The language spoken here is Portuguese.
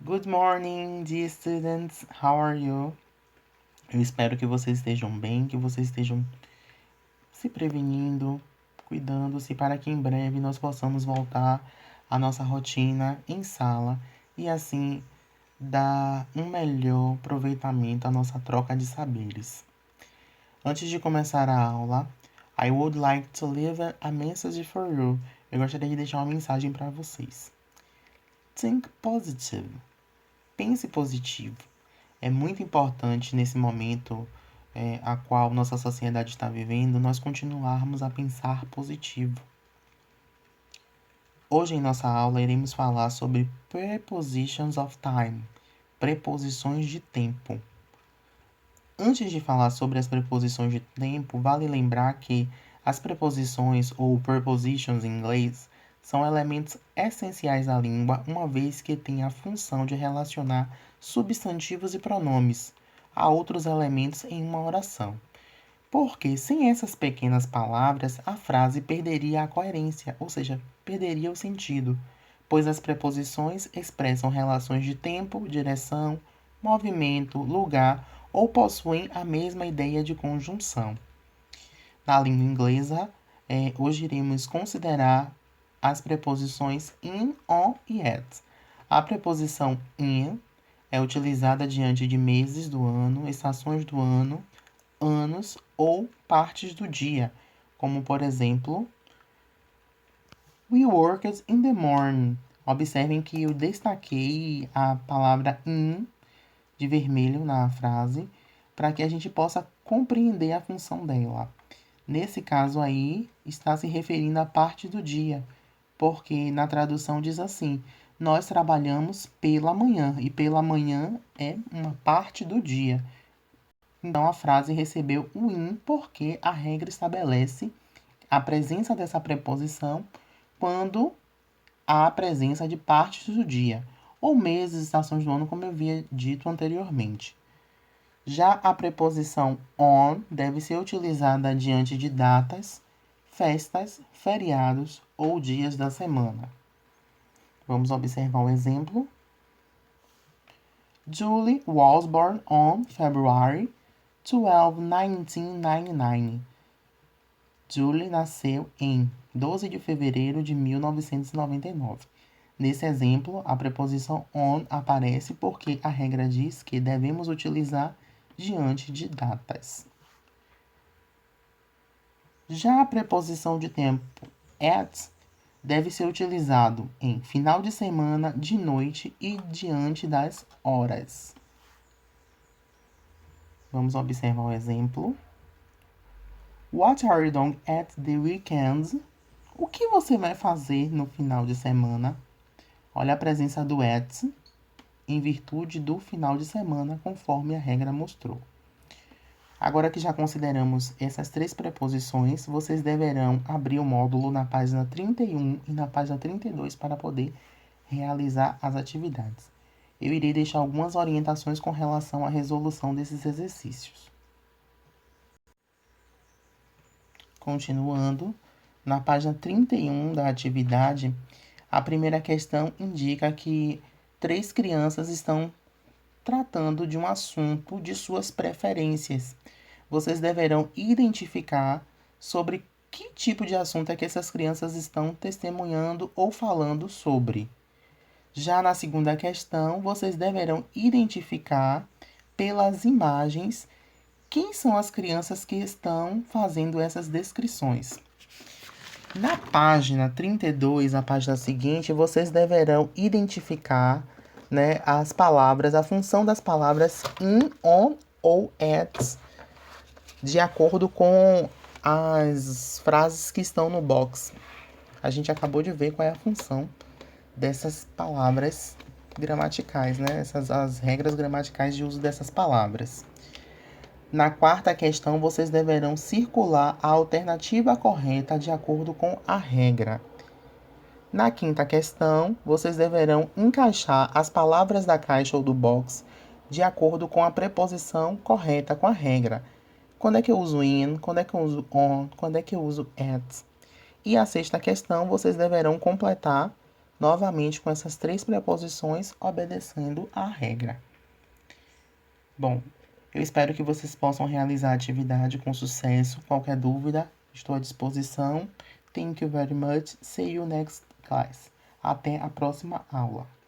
Good morning, dear students. How are you? Eu espero que vocês estejam bem, que vocês estejam se prevenindo, cuidando-se para que em breve nós possamos voltar à nossa rotina em sala e assim dar um melhor aproveitamento à nossa troca de saberes. Antes de começar a aula, I would like to leave a message for you. Eu gostaria de deixar uma mensagem para vocês. Think positive. Pense positivo. É muito importante nesse momento a qual nossa sociedade está vivendo, nós continuarmos a pensar positivo. Hoje em nossa aula iremos falar sobre prepositions of time, preposições de tempo. Antes de falar sobre as preposições de tempo, vale lembrar que as preposições ou prepositions em inglês são elementos essenciais da língua, uma vez que têm a função de relacionar substantivos e pronomes a outros elementos em uma oração. Porque sem essas pequenas palavras, a frase perderia a coerência, ou seja, perderia o sentido, pois as preposições expressam relações de tempo, direção, movimento, lugar ou possuem a mesma ideia de conjunção. Na língua inglesa, hoje iremos considerar as preposições in, on e at. A preposição in é utilizada diante de meses do ano, estações do ano, anos ou partes do dia, como por exemplo, we worked in the morning. Observem que eu destaquei a palavra in de vermelho na frase para que a gente possa compreender a função dela. Nesse caso aí, está se referindo à parte do dia, porque na tradução diz assim: nós trabalhamos pela manhã, e pela manhã é uma parte do dia. Então a frase recebeu o in porque a regra estabelece a presença dessa preposição quando há a presença de partes do dia, ou meses, estações do ano, como eu havia dito anteriormente. Já a preposição on deve ser utilizada diante de datas, festas, feriados ou dias da semana. Vamos observar o exemplo. Julie was born on February 12, 1999. Julie nasceu em 12 de fevereiro de 1999. Nesse exemplo, a preposição on aparece porque a regra diz que devemos utilizar diante de datas. Já a preposição de tempo at deve ser utilizado em final de semana, de noite e diante das horas. Vamos observar o exemplo. What are you doing at the weekends? O que você vai fazer no final de semana? Olha a presença do at em virtude do final de semana, conforme a regra mostrou. Agora que já consideramos essas três preposições, vocês deverão abrir o módulo na página 31 e na página 32 para poder realizar as atividades. Eu irei deixar algumas orientações com relação à resolução desses exercícios. Continuando, na página 31 da atividade, a primeira questão indica que 3 crianças estão tratando de um assunto de suas preferências. Vocês deverão identificar sobre que tipo de assunto é que essas crianças estão testemunhando ou falando sobre. Já na segunda questão, vocês deverão identificar pelas imagens quem são as crianças que estão fazendo essas descrições. Na página 32, a página seguinte, vocês deverão identificar, as palavras, a função das palavras in, on ou at, de acordo com as frases que estão no box. A gente acabou de ver qual é a função dessas palavras gramaticais, as regras gramaticais de uso dessas palavras. Na quarta questão, vocês deverão circular a alternativa correta de acordo com a regra. Na quinta questão, vocês deverão encaixar as palavras da caixa ou do box de acordo com a preposição correta com a regra. Quando é que eu uso in? Quando é que eu uso on? Quando é que eu uso at? E a sexta questão, vocês deverão completar novamente com essas 3 preposições obedecendo à regra. Bom, eu espero que vocês possam realizar a atividade com sucesso. Qualquer dúvida, estou à disposição. Thank you very much. See you next class. Até a próxima aula.